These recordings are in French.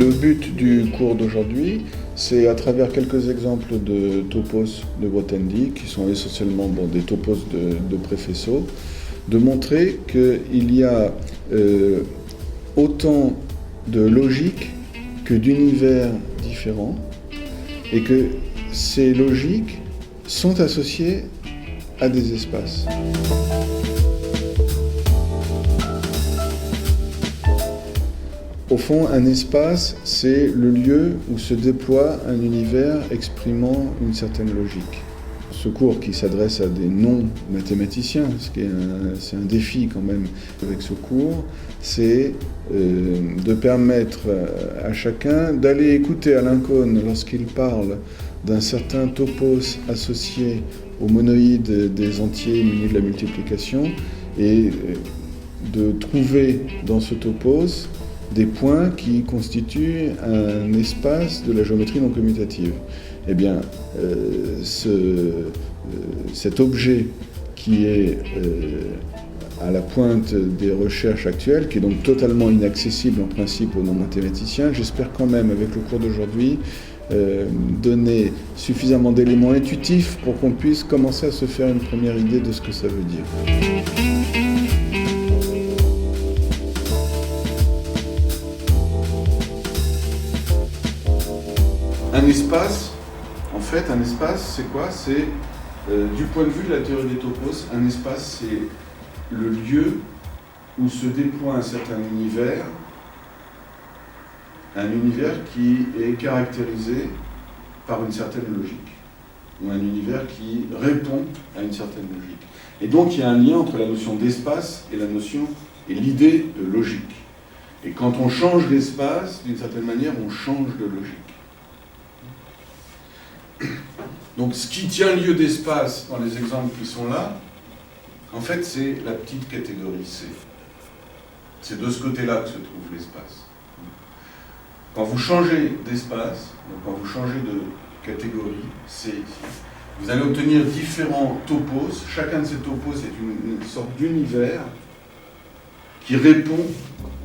Le but du cours d'aujourd'hui, c'est à travers quelques exemples de topos de Grothendieck, qui sont essentiellement des topos de préfaisceaux, de montrer qu'il y a autant de logiques que d'univers différents, et que ces logiques sont associées à des espaces. Au fond, un espace, c'est le lieu où se déploie un univers exprimant une certaine logique. Ce cours qui s'adresse à des non-mathématiciens, c'est un défi quand même avec ce cours, c'est de permettre à chacun d'aller écouter Alain Kohn lorsqu'il parle d'un certain topos associé au monoïde des entiers munis de la multiplication et de trouver dans ce topos des points qui constituent un espace de la géométrie non commutative. Eh bien, cet objet qui est à la pointe des recherches actuelles, qui est donc totalement inaccessible en principe aux non-mathématiciens, j'espère quand même, avec le cours d'aujourd'hui, donner suffisamment d'éléments intuitifs pour qu'on puisse commencer à se faire une première idée de ce que ça veut dire. Un espace, en fait, un espace, c'est quoi? C'est, du point de vue de la théorie des topos, un espace, c'est le lieu où se déploie un certain univers, qui est caractérisé par une certaine logique, ou un univers qui répond à une certaine logique. Et donc, il y a un lien entre la notion d'espace et l'idée de logique. Et quand on change d'espace, d'une certaine manière, on change de logique. Donc ce qui tient lieu d'espace dans les exemples qui sont là, en fait c'est la petite catégorie C. C'est de ce côté-là que se trouve l'espace. Quand vous changez d'espace, quand vous changez de catégorie C ici, vous allez obtenir différents topos. Chacun de ces topos est une sorte d'univers qui répond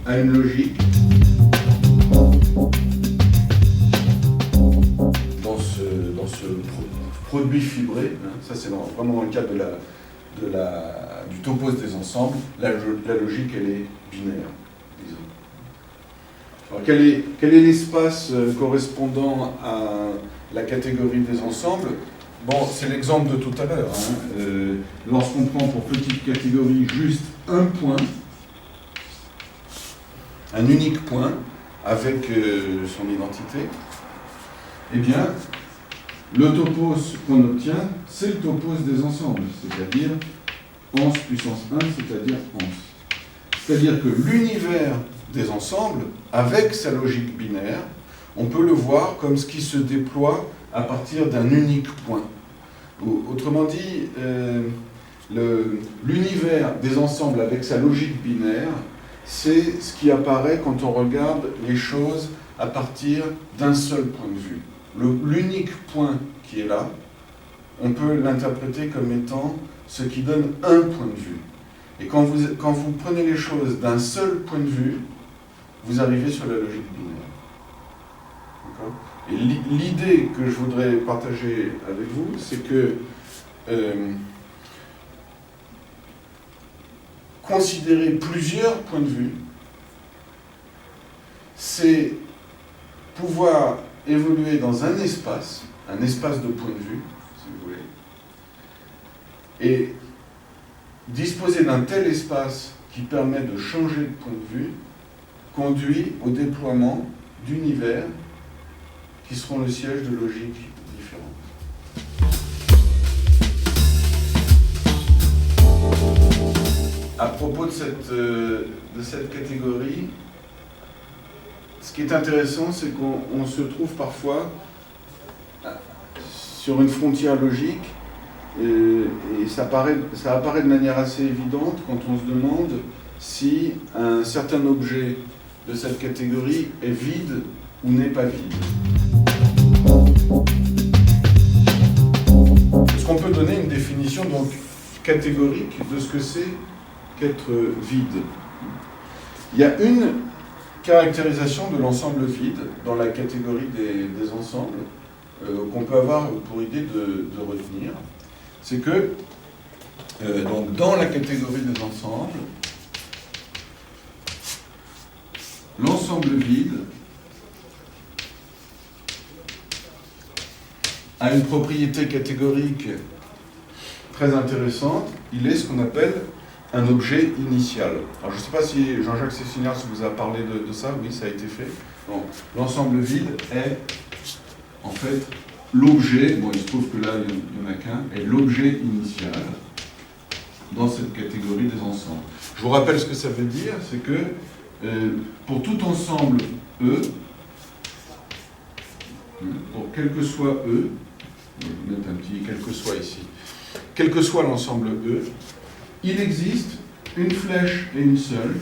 à une logique. Dans ce produit fibré, ça c'est vraiment dans le cadre du topos des ensembles, la logique elle est binaire, disons. Alors quel est l'espace correspondant à la catégorie des ensembles? Bon, c'est l'exemple de tout à l'heure. Lorsqu'on prend pour petite catégorie juste un point, un unique point, avec son identité, eh bien, le topos qu'on obtient, c'est le topos des ensembles, c'est-à-dire 11 puissance 1, c'est-à-dire 11. C'est-à-dire que l'univers des ensembles, avec sa logique binaire, on peut le voir comme ce qui se déploie à partir d'un unique point. Autrement dit, l'univers des ensembles avec sa logique binaire, c'est ce qui apparaît quand on regarde les choses à partir d'un seul point de vue. L'unique point qui est là, on peut l'interpréter comme étant ce qui donne un point de vue. Et quand vous prenez les choses d'un seul point de vue, vous arrivez sur la logique binaire. D'accord ? Et l'idée que je voudrais partager avec vous, c'est que considérer plusieurs points de vue, c'est pouvoir évoluer dans un espace de point de vue, si vous voulez, et disposer d'un tel espace qui permet de changer de point de vue, conduit au déploiement d'univers qui seront le siège de logiques différentes. À propos de cette catégorie, ce qui est intéressant, c'est qu'on se trouve parfois sur une frontière logique, et ça apparaît de manière assez évidente quand on se demande si un certain objet de cette catégorie est vide ou n'est pas vide. Est-ce qu'on peut donner une définition donc catégorique de ce que c'est qu'être vide? Il y a une caractérisation de l'ensemble vide dans la catégorie des ensembles qu'on peut avoir pour idée de retenir, c'est que donc dans la catégorie des ensembles, l'ensemble vide a une propriété catégorique très intéressante. Il est ce qu'on appelle un objet initial. Alors je ne sais pas si Jean-Jacques Cessignard vous a parlé de ça, oui, ça a été fait. Donc l'ensemble vide est en fait l'objet, bon il se trouve que là il n'y en a qu'un, est l'objet initial dans cette catégorie des ensembles. Je vous rappelle ce que ça veut dire, c'est que pour tout ensemble E, pour quel que soit E, je vais mettre un petit quel que soit ici, quel que soit l'ensemble E, il existe une flèche et une seule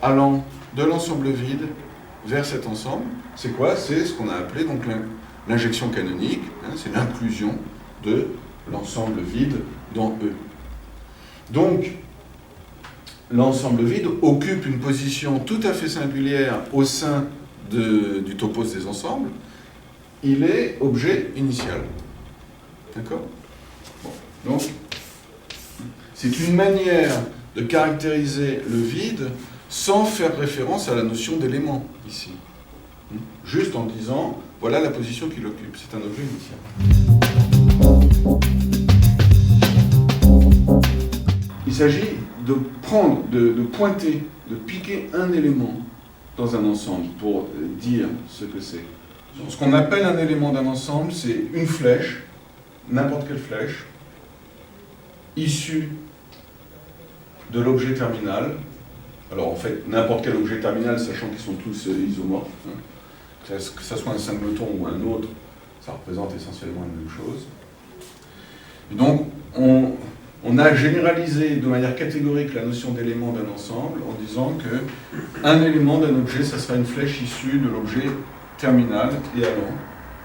allant de l'ensemble vide vers cet ensemble. C'est quoi? C'est ce qu'on a appelé donc l'injection canonique, hein, c'est l'inclusion de l'ensemble vide dans E. Donc, l'ensemble vide occupe une position tout à fait singulière au sein du topos des ensembles. Il est objet initial. D'accord? Bon. Donc, c'est une manière de caractériser le vide sans faire référence à la notion d'élément, ici. Juste en disant, voilà la position qu'il occupe. C'est un objet initial. Il s'agit de prendre, de pointer, de piquer un élément dans un ensemble pour dire ce que c'est. Ce qu'on appelle un élément d'un ensemble, c'est une flèche, n'importe quelle flèche, issue de l'objet terminal. Alors en fait, n'importe quel objet terminal, sachant qu'ils sont tous isomorphes, hein. Que ce soit un singleton ou un autre, ça représente essentiellement la même chose. Et donc, on a généralisé de manière catégorique la notion d'élément d'un ensemble en disant qu'un élément d'un objet, ça sera une flèche issue de l'objet terminal et allant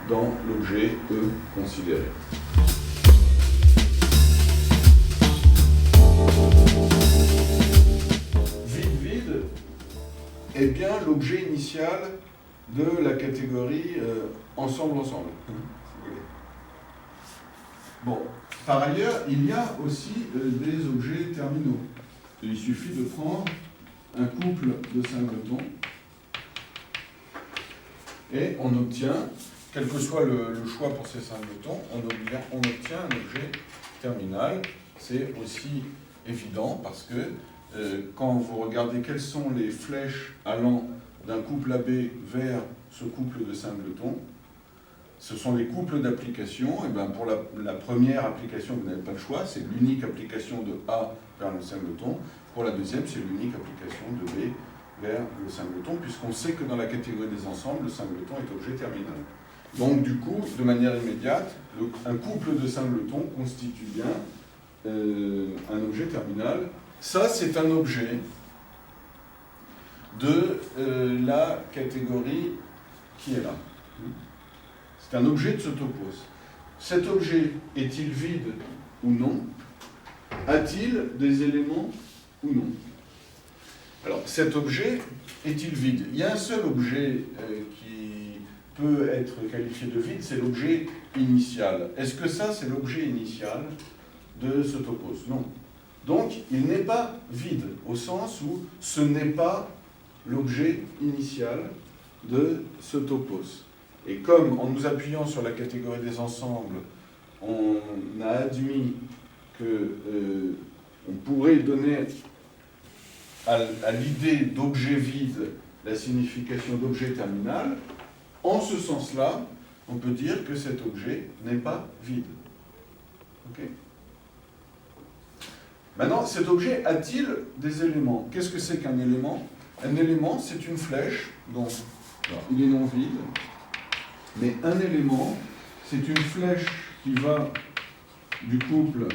dans l'objet E considéré. Vide est bien l'objet initial de la catégorie ensemble-ensemble. Bon, par ailleurs, il y a aussi des objets terminaux. Il suffit de prendre un couple de singletons et on obtient, quel que soit le choix pour ces singletons, on obtient un objet terminal. C'est aussi évident parce que quand vous regardez quelles sont les flèches allant d'un couple AB vers ce couple de singletons, ce sont les couples d'applications. Et bien pour la première application, vous n'avez pas le choix, c'est l'unique application de A vers le singleton. Pour la deuxième, c'est l'unique application de B vers le singleton, puisqu'on sait que dans la catégorie des ensembles, le singleton est objet terminal. Donc du coup, de manière immédiate, un couple de singletons constitue bien un objet terminal. Ça, c'est un objet de la catégorie qui est là. C'est un objet de ce topos. Cet objet est-il vide ou non? A-t-il des éléments ou non? Alors, cet objet est-il vide? Il y a un seul objet qui peut être qualifié de vide, c'est l'objet initial. Est-ce que ça, c'est l'objet initial de ce topos? Non. Donc, il n'est pas vide, au sens où ce n'est pas l'objet initial de ce topos. Et comme, en nous appuyant sur la catégorie des ensembles, on a admis qu'on pourrait donner à l'idée d'objet vide la signification d'objet terminal, en ce sens-là, on peut dire que cet objet n'est pas vide. Ok ? Maintenant, cet objet a-t-il des éléments? Qu'est-ce que c'est qu'un élément? Un élément, c'est une flèche, donc il est non vide, mais un élément, c'est une flèche qui va du couple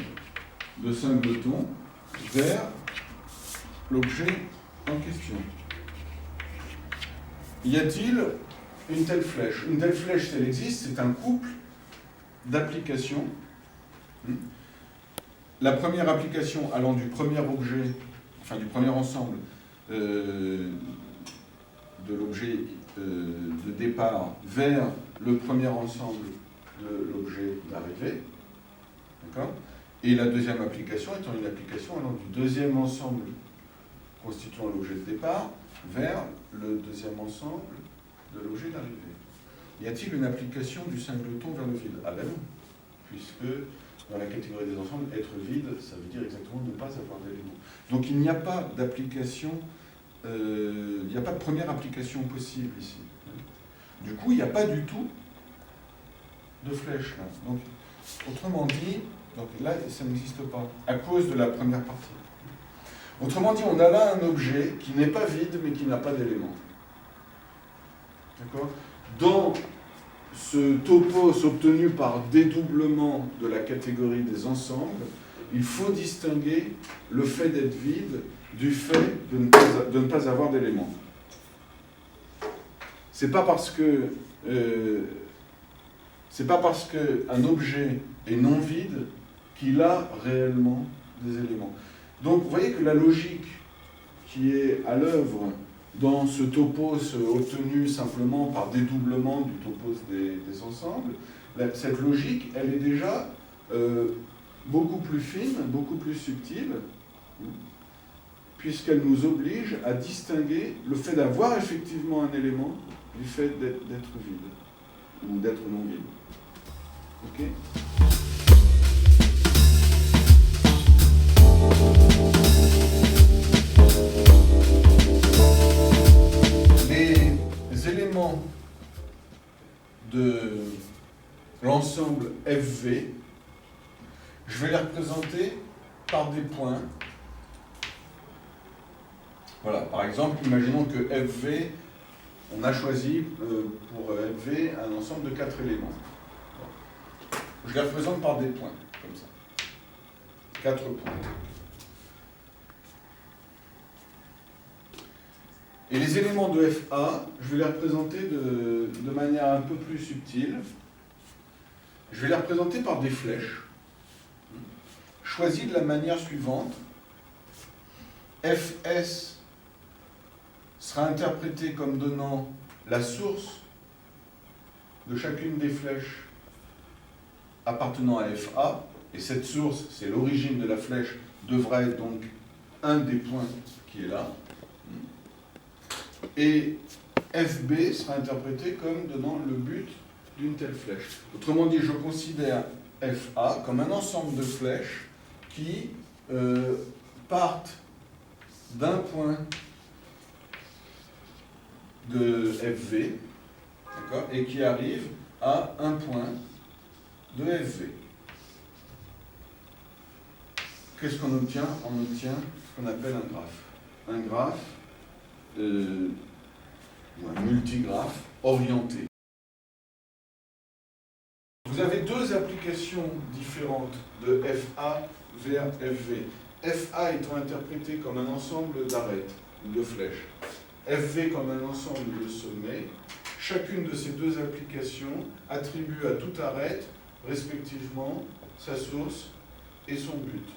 de singletons vers l'objet en question. Y a-t-il une telle flèche? Une telle flèche, si elle existe, c'est un couple d'applications. La première application allant du premier objet, enfin du premier ensemble, de l'objet de départ vers le premier ensemble de l'objet d'arrivée. D'accord ? Et la deuxième application étant une application allant du deuxième ensemble constituant l'objet de départ vers le deuxième ensemble de l'objet d'arrivée. Y a-t-il une application du singleton vers le vide? Ah ben non, puisque dans la catégorie des ensembles, être vide, ça veut dire exactement ne pas avoir d'éléments. Donc il n'y a pas d'application, il n'y a pas de première application possible ici. Du coup, il n'y a pas du tout de flèche là. Donc, autrement dit, donc là, ça n'existe pas, à cause de la première partie. Autrement dit, on a là un objet qui n'est pas vide, mais qui n'a pas d'éléments. D'accord ? Dans ce topos obtenu par dédoublement de la catégorie des ensembles, il faut distinguer le fait d'être vide du fait de ne pas avoir d'éléments. C'est pas parce que un objet est non vide qu'il a réellement des éléments. Donc vous voyez que la logique qui est à l'œuvre dans ce topos obtenu simplement par dédoublement du topos des ensembles, cette logique, elle est déjà beaucoup plus fine, beaucoup plus subtile, puisqu'elle nous oblige à distinguer le fait d'avoir effectivement un élément du fait d'être vide, ou d'être non vide. Ok ? Les éléments de l'ensemble FV, je vais les représenter par des points. Voilà, par exemple, imaginons que FV, on a choisi pour FV un ensemble de 4 éléments. Je les représente par des points, comme ça. 4 points. Et les éléments de FA, je vais les représenter de manière un peu plus subtile. Je vais les représenter par des flèches, choisies de la manière suivante. Fs sera interprété comme donnant la source de chacune des flèches appartenant à FA, et cette source, c'est l'origine de la flèche, devra être donc un des points qui est là. Et FB sera interprété comme donnant le but d'une telle flèche. Autrement dit, je considère FA comme un ensemble de flèches qui partent d'un point de FV, d'accord, et qui arrivent à un point de FV. Qu'est-ce qu'on obtient? On obtient ce qu'on appelle un graphe. Un graphe ou un multigraphe orienté. Vous avez deux applications différentes de FA vers FV. FA étant interprété comme un ensemble d'arêtes ou de flèches. FV comme un ensemble de sommets. Chacune de ces deux applications attribue à toute arête, respectivement, sa source et son but.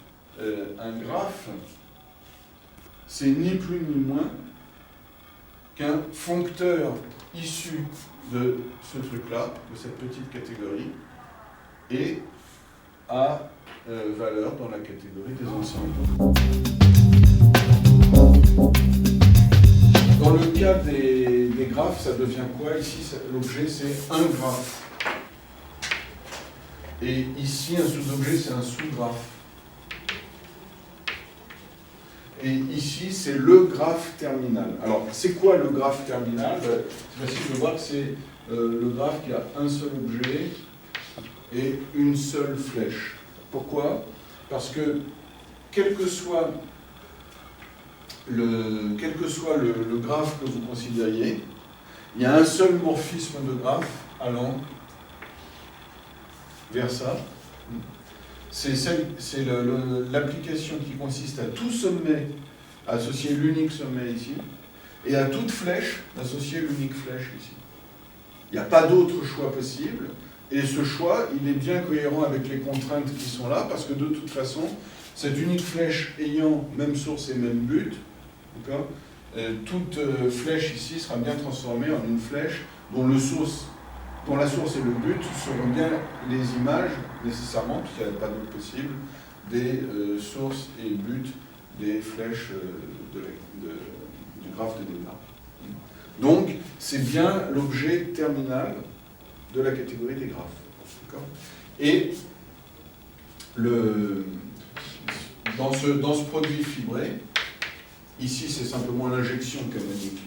Un graphe, c'est ni plus ni moins qu'un foncteur issu de ce truc-là, de cette petite catégorie, et à valeur dans la catégorie des ensembles. Dans le cas des graphes, ça devient quoi? Ici, l'objet, c'est un graphe. Et ici, un sous-objet, c'est un sous-graphe. Et ici, c'est le graphe terminal. Alors, c'est quoi le graphe terminal? C'est facile de voir que c'est le graphe qui a un seul objet et une seule flèche. Pourquoi? Parce que, quel que soit le graphe que vous considériez, il y a un seul morphisme de graphe allant vers ça. C'est l'application qui consiste à tout sommet associer l'unique sommet ici, et à toute flèche associer l'unique flèche ici. Il n'y a pas d'autre choix possible, et ce choix, il est bien cohérent avec les contraintes qui sont là, parce que de toute façon, cette unique flèche ayant même source et même but, toute flèche ici sera bien transformée en une flèche dont la source et le but seront bien les images, nécessairement, puisqu'il n'y a pas d'autre possible, des sources et buts des flèches du graphe de départ. Donc, c'est bien l'objet terminal de la catégorie des graphes. Et dans ce produit fibré, ici c'est simplement l'injection canonique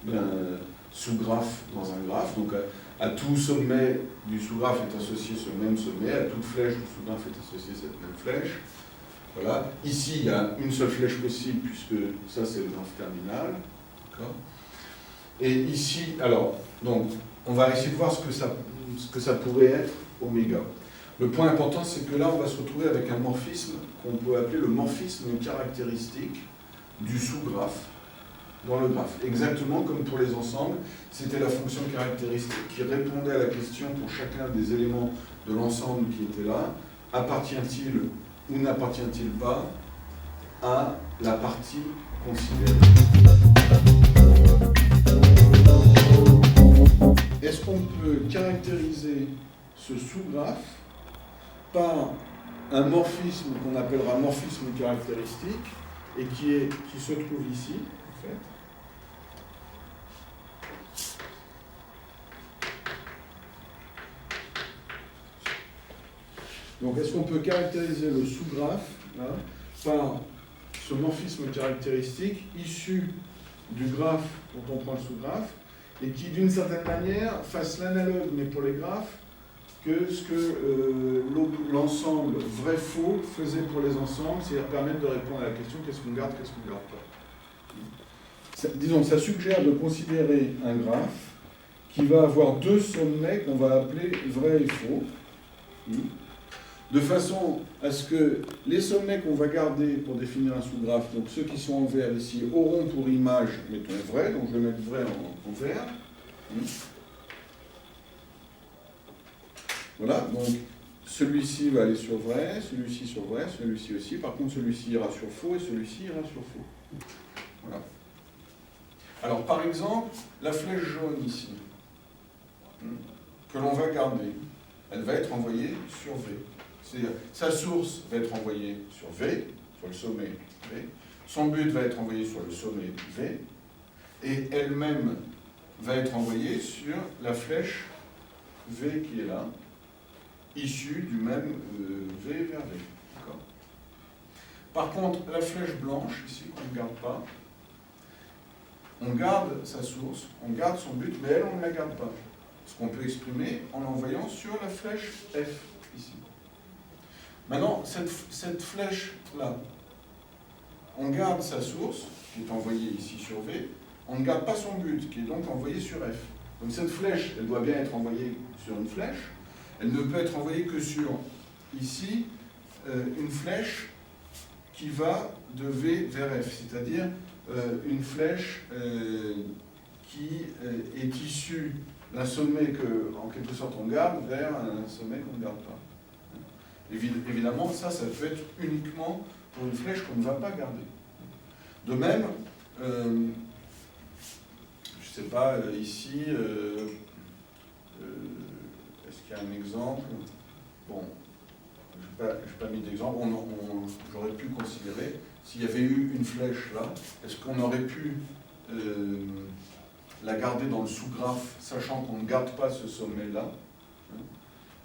d'un sous-graphe dans un graphe. Donc à tout sommet du sous-graphe est associé ce même sommet, à toute flèche du sous-graphe est associée cette même flèche. Voilà. Ici il y a une seule flèche possible puisque ça c'est le graphe terminal. Et ici, alors, donc, on va essayer de voir ce que ça pourrait être oméga. Le point important, c'est que là, on va se retrouver avec un morphisme qu'on peut appeler le morphisme caractéristique du sous-graphe dans le graphe. Exactement comme pour les ensembles, c'était la fonction caractéristique qui répondait à la question pour chacun des éléments de l'ensemble qui était là, appartient-il ou n'appartient-il pas à la partie considérée. Est-ce qu'on peut caractériser ce sous-graphe par un morphisme qu'on appellera morphisme caractéristique et qui se trouve ici, en fait. Donc, est-ce qu'on peut caractériser le sous-graphe par ce morphisme caractéristique issu du graphe dont on prend le sous-graphe et qui, d'une certaine manière, fasse l'analogue, mais pour les graphes, que ce que l'ensemble vrai-faux faisait pour les ensembles, c'est-à-dire permettre de répondre à la question qu'est-ce qu'on garde, qu'est-ce qu'on ne garde pas. Disons, ça suggère de considérer un graphe qui va avoir deux sommets qu'on va appeler vrai et faux, de façon à ce que les sommets qu'on va garder pour définir un sous-graphe, donc ceux qui sont en vert ici, auront pour image, mettons vrai, donc je vais mettre vrai en vert. Voilà, donc celui-ci va aller sur vrai, celui-ci sur vrai, celui-ci aussi. Par contre, celui-ci ira sur faux et celui-ci ira sur faux. Voilà. Alors, par exemple, la flèche jaune ici, que l'on va garder, elle va être envoyée sur V. C'est-à-dire, sa source va être envoyée sur V, sur le sommet V. Son but va être envoyé sur le sommet V. Et elle-même va être envoyée sur la flèche V qui est là, issue du même V vers V. Par contre, la flèche blanche, ici, qu'on ne garde pas, on garde sa source, on garde son but, mais elle, on ne la garde pas. Ce qu'on peut exprimer en l'envoyant sur la flèche F, ici. Maintenant, cette flèche-là, on garde sa source, qui est envoyée ici sur V, on ne garde pas son but, qui est donc envoyé sur F. Donc cette flèche, elle doit bien être envoyée sur une flèche, elle ne peut être envoyée que sur, ici, une flèche qui va de V vers F, c'est-à-dire une flèche qui est issue d'un sommet que, en quelque sorte, on garde vers un sommet qu'on ne garde pas. Évidemment, ça peut être uniquement pour une flèche qu'on ne va pas garder. De même, je ne sais pas, ici, est-ce qu'il y a un exemple? Bon, je n'ai pas mis d'exemple. J'aurais pu considérer, s'il y avait eu une flèche là, est-ce qu'on aurait pu la garder dans le sous-graphe, sachant qu'on ne garde pas ce sommet-là?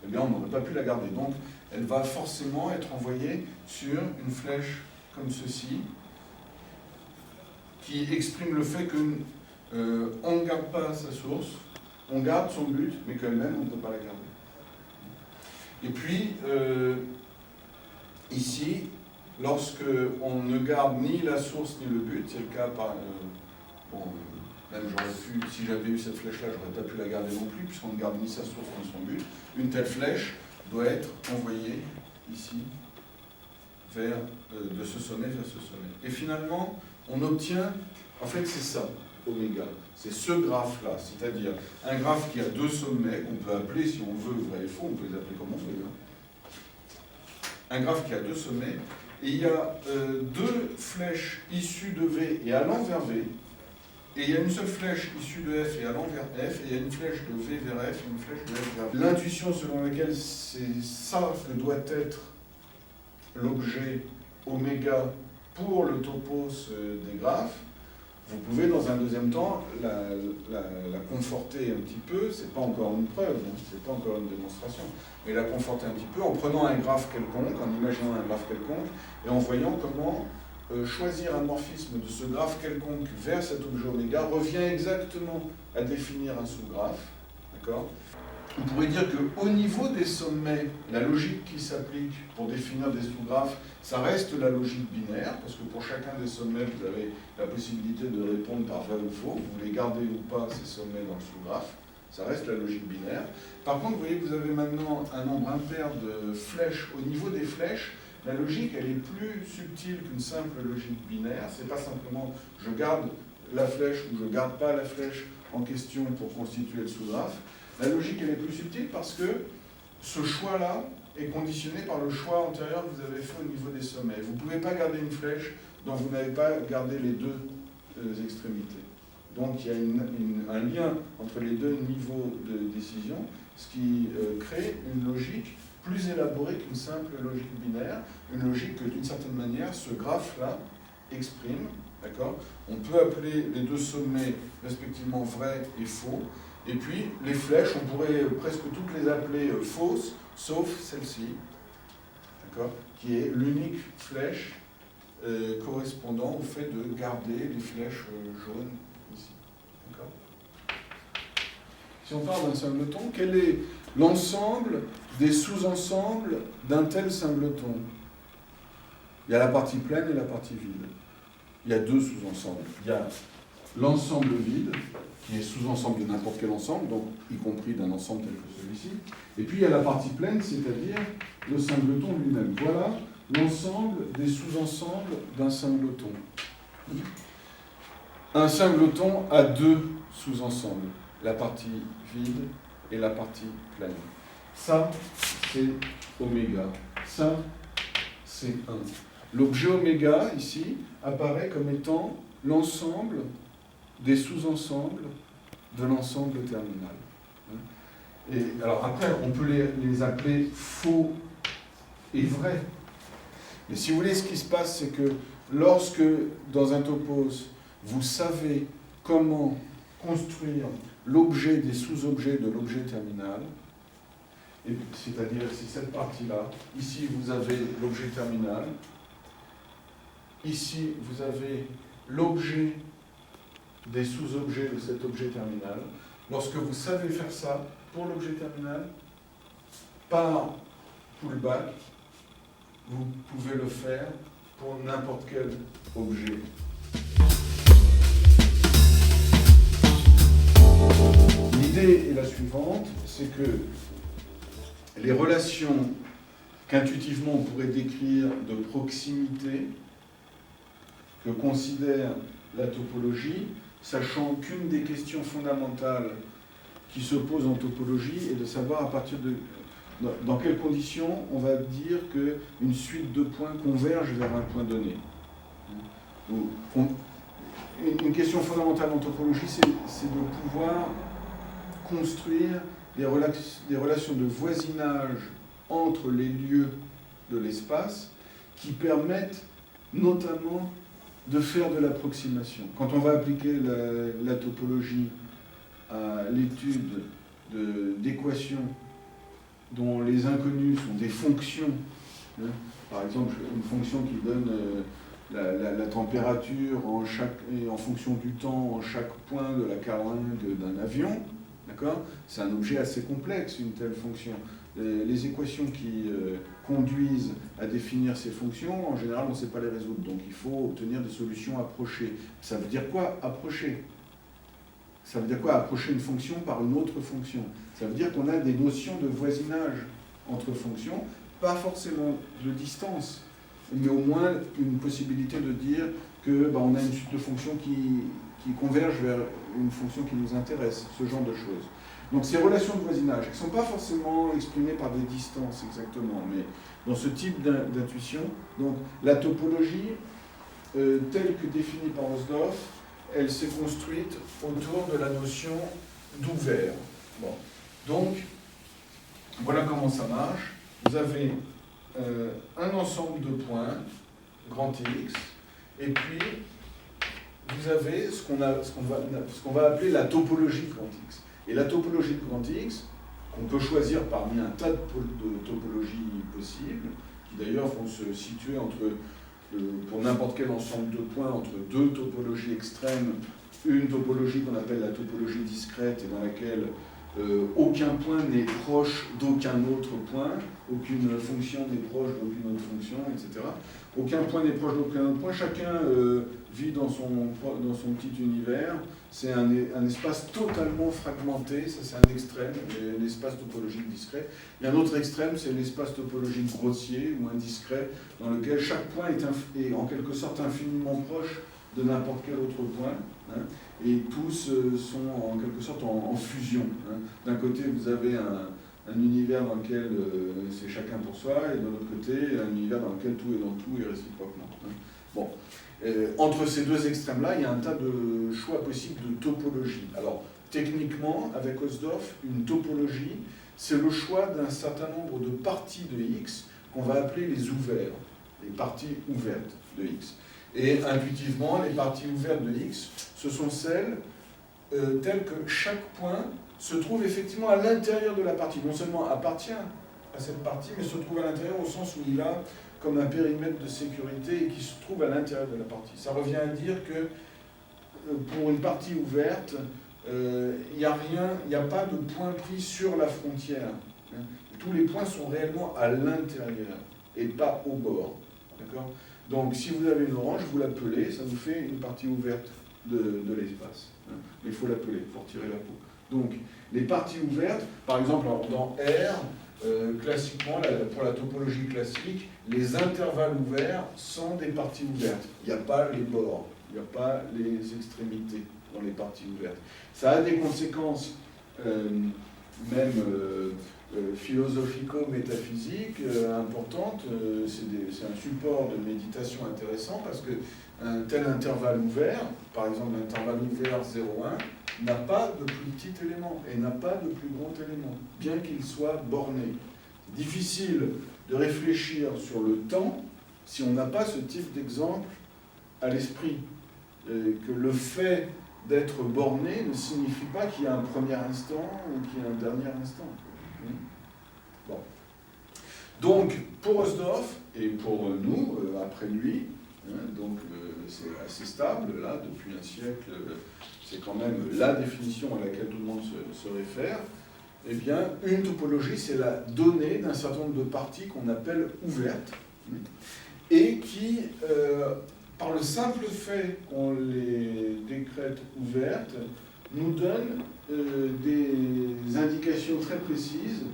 Eh bien, on n'aurait pas pu la garder. Donc, elle va forcément être envoyée sur une flèche comme ceci, qui exprime le fait qu'on ne garde pas sa source, on garde son but, mais qu'elle-même, on ne peut pas la garder. Et puis, ici, lorsque on ne garde ni la source ni le but, c'est le cas par... même j'aurais pu, si j'avais eu cette flèche-là, j'aurais pas pu la garder non plus, puisqu'on ne garde ni sa source ni son but. Une telle flèche doit être envoyée ici, vers, de ce sommet vers ce sommet. Et finalement, on obtient, en fait c'est ça, oméga, c'est ce graphe-là, c'est-à-dire un graphe qui a deux sommets, qu'on peut appeler, si on veut, vrai et faux, on peut les appeler comme on veut. Un graphe qui a deux sommets, et il y a deux flèches issues de V et allant vers V, Et il y a une seule flèche issue de F et allant vers F, et il y a une flèche de V vers F et une flèche de F vers V. L'intuition selon laquelle c'est ça que doit être l'objet oméga pour le topos des graphes, vous pouvez dans un deuxième temps la conforter un petit peu, c'est pas encore une preuve, c'est pas encore une démonstration, mais la conforter un petit peu en prenant un graphe quelconque, en imaginant un graphe quelconque, et en voyant comment choisir un morphisme de ce graphe quelconque vers cet objet oméga revient exactement à définir un sous-graphe, d'accord ? On pourrait dire qu'au niveau des sommets, la logique qui s'applique pour définir des sous-graphes, ça reste la logique binaire, parce que pour chacun des sommets, vous avez la possibilité de répondre par vrai ou faux. Vous voulez garder ou pas ces sommets dans le sous-graphe, ça reste la logique binaire. Par contre, vous voyez que vous avez maintenant un nombre impair de flèches. Au niveau des flèches, la logique, elle est plus subtile qu'une simple logique binaire. C'est pas simplement je garde la flèche ou je garde pas la flèche en question pour constituer le sous-graphe. La logique, elle est plus subtile parce que ce choix-là est conditionné par le choix antérieur que vous avez fait au niveau des sommets. Vous ne pouvez pas garder une flèche dont vous n'avez pas gardé les deux extrémités. Donc il y a un lien entre les deux niveaux de décision, ce qui crée une logique plus élaborée qu'une simple logique binaire, une logique que d'une certaine manière, ce graphe-là exprime. D'accord ? On peut appeler les deux sommets respectivement vrai et faux. Et puis, les flèches, on pourrait presque toutes les appeler fausses, sauf celle-ci, d'accord, qui est l'unique flèche correspondant au fait de garder les flèches jaunes ici. D'accord ? Si on parle d'un singleton, quel est l'ensemble des sous-ensembles d'un tel singleton ? Il y a la partie pleine et la partie vide. Il y a deux sous-ensembles. Il y a l'ensemble vide, qui est sous-ensemble de n'importe quel ensemble, donc y compris d'un ensemble tel que celui-ci. Et puis il y a la partie pleine, c'est-à-dire le singleton lui-même. Voilà l'ensemble des sous-ensembles d'un singleton. Un singleton a deux sous-ensembles, la partie vide et la partie pleine. Ça, c'est oméga. Ça, c'est 1. L'objet oméga, ici, apparaît comme étant l'ensemble des sous-ensembles de l'ensemble terminal. Et alors après, on peut les appeler faux et vrais. Mais si vous voulez, ce qui se passe, c'est que lorsque, dans un topos, vous savez comment construire l'objet des sous-objets de l'objet terminal, c'est-à-dire c'est cette partie-là, ici vous avez l'objet terminal, ici vous avez l'objet des sous-objets de cet objet terminal. Lorsque vous savez faire ça pour l'objet terminal, par pullback, vous pouvez le faire pour n'importe quel objet. L'idée est la suivante, c'est que les relations qu'intuitivement on pourrait décrire de proximité, que considère la topologie, sachant qu'une des questions fondamentales qui se posent en topologie est de savoir à partir de dans quelles conditions on va dire qu'une suite de points converge vers un point donné. Une question fondamentale en topologie, c'est de pouvoir construire des relations de voisinage entre les lieux de l'espace qui permettent notamment de faire de l'approximation. Quand on va appliquer la topologie à l'étude d'équations dont les inconnues sont des fonctions, par exemple une fonction qui donne la température en fonction du temps en chaque point de la carlingue d'un avion, d'accord ? C'est un objet assez complexe, une telle fonction. Les équations qui conduisent à définir ces fonctions, en général, on ne sait pas les résoudre. Donc il faut obtenir des solutions approchées. Ça veut dire quoi, approcher ? Ça veut dire quoi, approcher une fonction par une autre fonction ? Ça veut dire qu'on a des notions de voisinage entre fonctions, pas forcément de distance, mais au moins une possibilité de dire que on a une suite de fonctions qui convergent vers une fonction qui nous intéresse, ce genre de choses. Donc ces relations de voisinage, qui ne sont pas forcément exprimées par des distances exactement, mais dans ce type d'intuition, donc la topologie, telle que définie par Hausdorff, elle s'est construite autour de la notion d'ouvert. Bon. Donc, voilà comment ça marche. Vous avez un ensemble de points, grand X, et puis vous avez ce qu'on va appeler la topologie de grand X. Et la topologie de grand X, qu'on peut choisir parmi un tas de topologies possibles, qui d'ailleurs vont se situer pour n'importe quel ensemble de points, entre deux topologies extrêmes, une topologie qu'on appelle la topologie discrète, et dans laquelle aucun point n'est proche d'aucun autre point, aucune fonction n'est proche d'aucune autre fonction, etc. Aucun point n'est proche d'aucun autre point, chacun vit dans son petit univers. C'est un espace totalement fragmenté, ça c'est un extrême, l'espace topologique discret. Et un autre extrême, c'est l'espace topologique grossier ou indiscret, dans lequel chaque point est en quelque sorte infiniment proche de n'importe quel autre point, hein, et tous sont en quelque sorte en fusion. Hein. D'un côté, vous avez un univers dans lequel c'est chacun pour soi, et de l'autre côté, un univers dans lequel tout est dans tout et réciproquement. Hein. Bon. Entre ces deux extrêmes-là, il y a un tas de choix possibles de topologie. Alors, techniquement, avec Hausdorff, une topologie, c'est le choix d'un certain nombre de parties de X qu'on va appeler les ouverts, les parties ouvertes de X. Et intuitivement, les parties ouvertes de X, ce sont celles telles que chaque point se trouve effectivement à l'intérieur de la partie. Non seulement appartient à cette partie, mais se trouve à l'intérieur au sens où il a comme un périmètre de sécurité et qui se trouve à l'intérieur de la partie. Ça revient à dire que pour une partie ouverte, il n'y a pas de point pris sur la frontière. Hein. Tous les points sont réellement à l'intérieur et pas au bord. D'accord ? Donc, si vous avez une orange, vous l'appelez, ça vous fait une partie ouverte de l'espace. Hein. Mais il faut l'appeler, il faut retirer la peau. Donc, les parties ouvertes, par exemple, dans R, classiquement, pour la topologie classique, les intervalles ouverts sont des parties ouvertes. Il n'y a pas les bords, il n'y a pas les extrémités dans les parties ouvertes. Ça a des conséquences, même philosophico-métaphysiques importantes. C'est un support de méditation intéressant parce qu'un tel intervalle ouvert, par exemple l'intervalle ouvert 0,1, n'a pas de plus petit élément et n'a pas de plus grand élément, bien qu'il soit borné. C'est difficile de réfléchir sur le temps si on n'a pas ce type d'exemple à l'esprit. Que le fait d'être borné ne signifie pas qu'il y a un premier instant ou qu'il y a un dernier instant. Bon. Donc, pour Hausdorff, et pour nous, après lui, donc c'est assez stable, là, depuis un siècle, c'est quand même la définition à laquelle tout le monde se réfère, eh bien, une topologie, c'est la donnée d'un certain nombre de parties qu'on appelle ouvertes, et qui, par le simple fait qu'on les décrète ouvertes, nous donne des indications très précises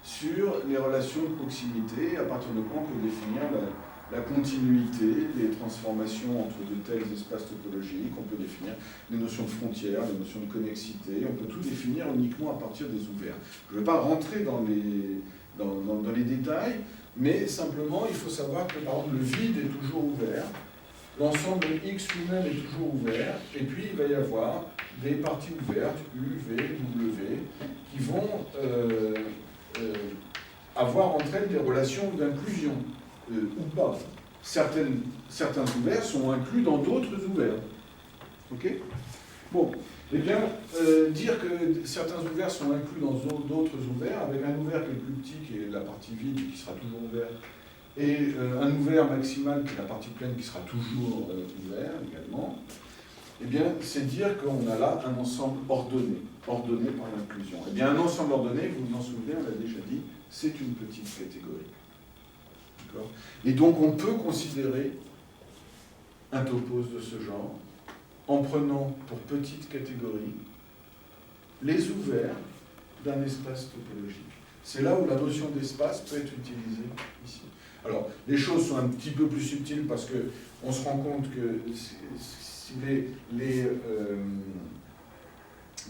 sur les relations de proximité, à partir de quoi on peut définir la continuité, les transformations entre de tels espaces topologiques, on peut définir les notions de frontières, les notions de connexité, on peut tout définir uniquement à partir des ouverts. Je ne vais pas rentrer dans les détails, mais simplement il faut savoir que par exemple le vide est toujours ouvert, l'ensemble X lui-même est toujours ouvert, et puis il va y avoir des parties ouvertes, U, V, W, qui vont avoir entre elles des relations d'inclusion, ou pas. Certains ouverts sont inclus dans d'autres ouverts. Ok ? Bon, eh bien, dire que certains ouverts sont inclus dans d'autres ouverts, avec un ouvert qui est le plus petit, qui est la partie vide, qui sera toujours ouvert, et un ouvert maximal, qui est la partie pleine, qui sera toujours ouvert également, eh bien, c'est dire qu'on a là un ensemble ordonné par l'inclusion. Eh bien, un ensemble ordonné, vous vous en souvenez, on l'a déjà dit, c'est une petite catégorie. D'accord ? Et donc, on peut considérer un topos de ce genre en prenant pour petite catégorie les ouverts d'un espace topologique. C'est là où la notion d'espace peut être utilisée ici. Alors, les choses sont un petit peu plus subtiles parce qu'on se rend compte que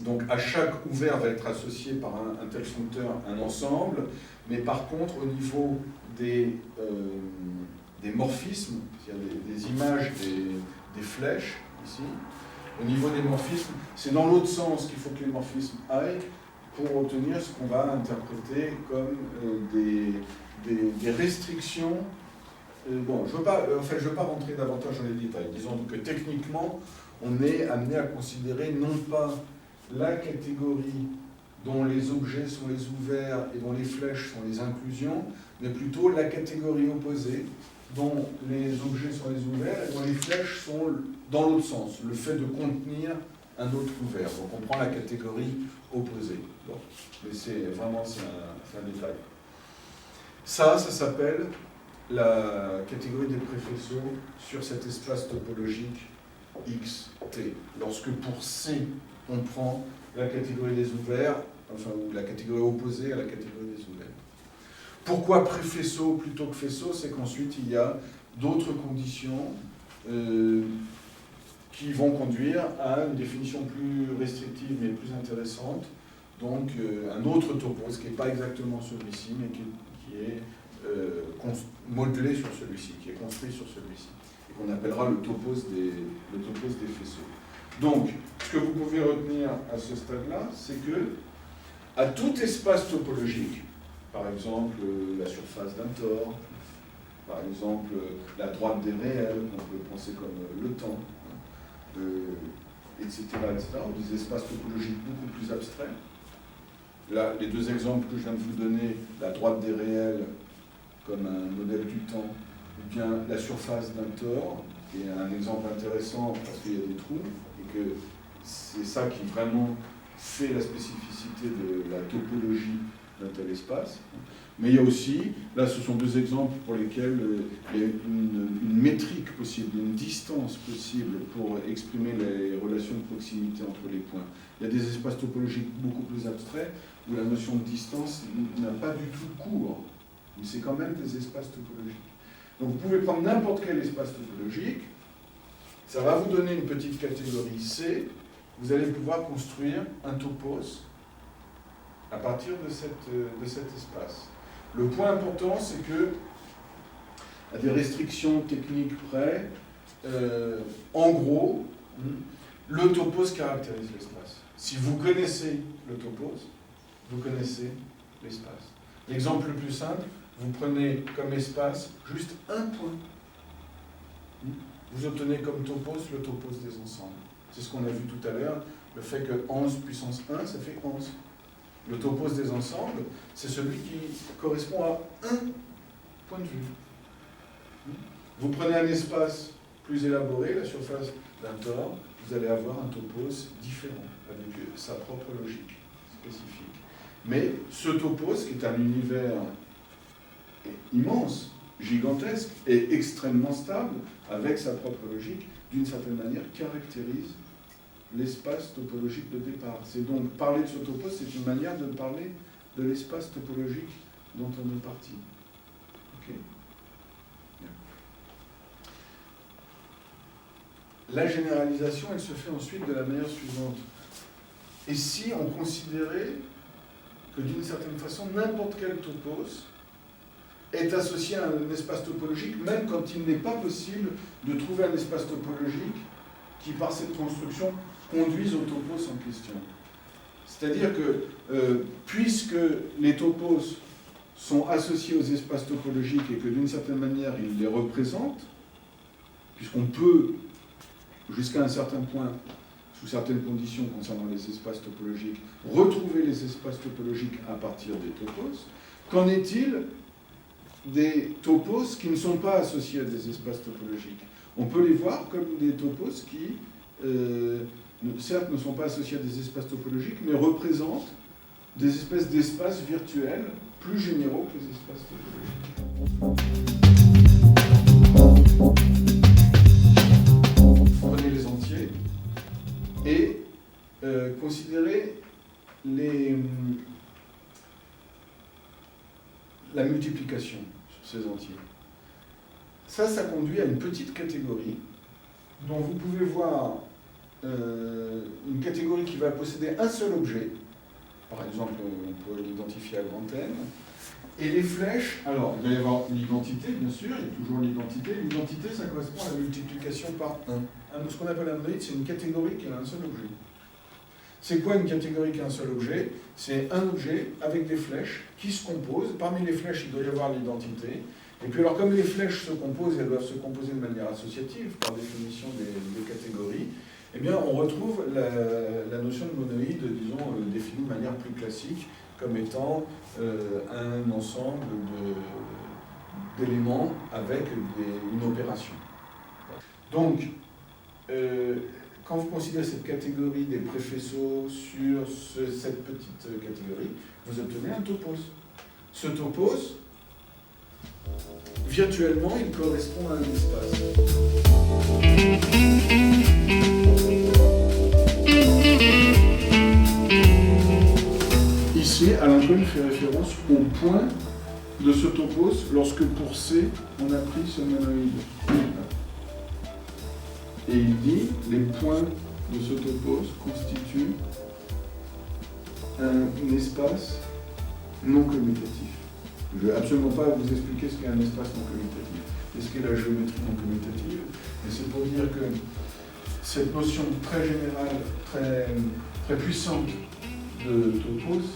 donc à chaque ouvert va être associé par un tel foncteur un ensemble, mais par contre au niveau des morphismes, c'est-à-dire des images des flèches ici, Au niveau des morphismes, c'est dans l'autre sens qu'il faut que les morphismes aillent pour obtenir ce qu'on va interpréter comme des restrictions. Bon, je ne veux pas rentrer davantage dans les détails. Disons que techniquement, on est amené à considérer non pas la catégorie dont les objets sont les ouverts et dont les flèches sont les inclusions, mais plutôt la catégorie opposée, dont les objets sont les ouverts et dont les flèches sont dans l'autre sens, le fait de contenir un autre ouvert. Donc on prend la catégorie opposée. Bon. Mais c'est vraiment un détail. Ça s'appelle la catégorie des préfaisceaux sur cet espace topologique XT. Lorsque pour C, on prend la catégorie des ouverts, enfin, ou la catégorie opposée à la catégorie des ouverts. Pourquoi préfaisceau plutôt que faisceau? C'est qu'ensuite, il y a d'autres conditions qui vont conduire à une définition plus restrictive, mais plus intéressante. Donc, un autre topos, qui n'est pas exactement celui-ci, mais qui est modelé sur celui-ci, qui est construit sur celui-ci, et qu'on appellera le topos des faisceaux. Donc, ce que vous pouvez retenir à ce stade-là, c'est que, à tout espace topologique, par exemple la surface d'un tore, par exemple la droite des réels, qu'on peut penser comme le temps, etc., ou des espaces topologiques beaucoup plus abstraits. Là, les deux exemples que je viens de vous donner, la droite des réels comme un modèle du temps, ou bien la surface d'un tore, qui est un exemple intéressant parce qu'il y a des trous, et que c'est ça qui vraiment fait la spécificité de la topologie d'un tel espace. Mais il y a aussi, là ce sont deux exemples pour lesquels il y a une métrique possible, une distance possible pour exprimer les relations de proximité entre les points. Il y a des espaces topologiques beaucoup plus abstraits où la notion de distance n'a pas du tout de cours, mais c'est quand même des espaces topologiques. Donc vous pouvez prendre n'importe quel espace topologique, ça va vous donner une petite catégorie C, vous allez pouvoir construire un topos à partir de cet espace. Le point important, c'est que, à des restrictions techniques près, en gros, le topos caractérise l'espace. Si vous connaissez le topos, vous connaissez l'espace. L'exemple le plus simple, vous prenez comme espace juste un point. Vous obtenez comme topos le topos des ensembles. C'est ce qu'on a vu tout à l'heure, le fait que 11 puissance 1, ça fait 11. Le topos des ensembles, c'est celui qui correspond à un point de vue. Vous prenez un espace plus élaboré, la surface d'un tore, vous allez avoir un topos différent, avec sa propre logique spécifique. Mais ce topos, qui est un univers immense, gigantesque et extrêmement stable, avec sa propre logique, d'une certaine manière, caractérise l'espace topologique de départ. C'est donc, parler de ce topos, c'est une manière de parler de l'espace topologique dont on est parti. Okay. La généralisation, elle se fait ensuite de la manière suivante. Et si on considérait que d'une certaine façon, n'importe quel topos est associé à un espace topologique, même quand il n'est pas possible de trouver un espace topologique qui, par cette construction, conduise au topos en question. C'est-à-dire que, puisque les topos sont associés aux espaces topologiques et que d'une certaine manière, ils les représentent, puisqu'on peut, jusqu'à un certain point, sous certaines conditions concernant les espaces topologiques, retrouver les espaces topologiques à partir des topos, qu'en est-il des topos qui ne sont pas associés à des espaces topologiques? On peut les voir comme des topos qui, certes, ne sont pas associés à des espaces topologiques, mais représentent des espèces d'espaces virtuels plus généraux que les espaces topologiques. Prenez les entiers et considérez la multiplication sur ces entiers. Ça conduit à une petite catégorie dont vous pouvez voir une catégorie qui va posséder un seul objet. Par exemple, on peut l'identifier à grand N. Et les flèches, alors il va y avoir l'identité, bien sûr, il y a toujours l'identité. L'identité, ça correspond à la multiplication par 1. Ce qu'on appelle un monoïde, c'est une catégorie qui a un seul objet. C'est quoi une catégorie qui a un seul objet? C'est un objet avec des flèches qui se composent. Parmi les flèches, il doit y avoir l'identité. Et puis alors, comme les flèches se composent, elles doivent se composer de manière associative, par définition des catégories, eh bien, on retrouve la notion de monoïde, disons, définie de manière plus classique, comme étant un ensemble d'éléments avec une opération. Donc, quand vous considérez cette catégorie des préfaisceaux sur cette petite catégorie, vous obtenez un topos. Ce topos, virtuellement, il correspond à un espace. Ici, Alain Cohen fait référence au point de ce topos lorsque pour C, on a pris ce monoïde. Et il dit les points de ce topos constituent un espace non commutatif. Je ne vais absolument pas vous expliquer ce qu'est un espace non commutatif et ce qu'est la géométrie non commutative, mais c'est pour dire que cette notion très générale, très puissante de topos,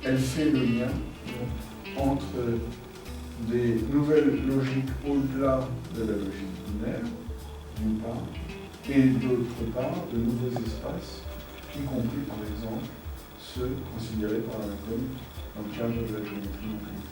elle fait le lien entre des nouvelles logiques au-delà de la logique binaire, d'une part, et d'autre part, de nouveaux espaces, y compris par exemple ceux considérés par Alain Cohen dans le cadre de la géométrie non commutative.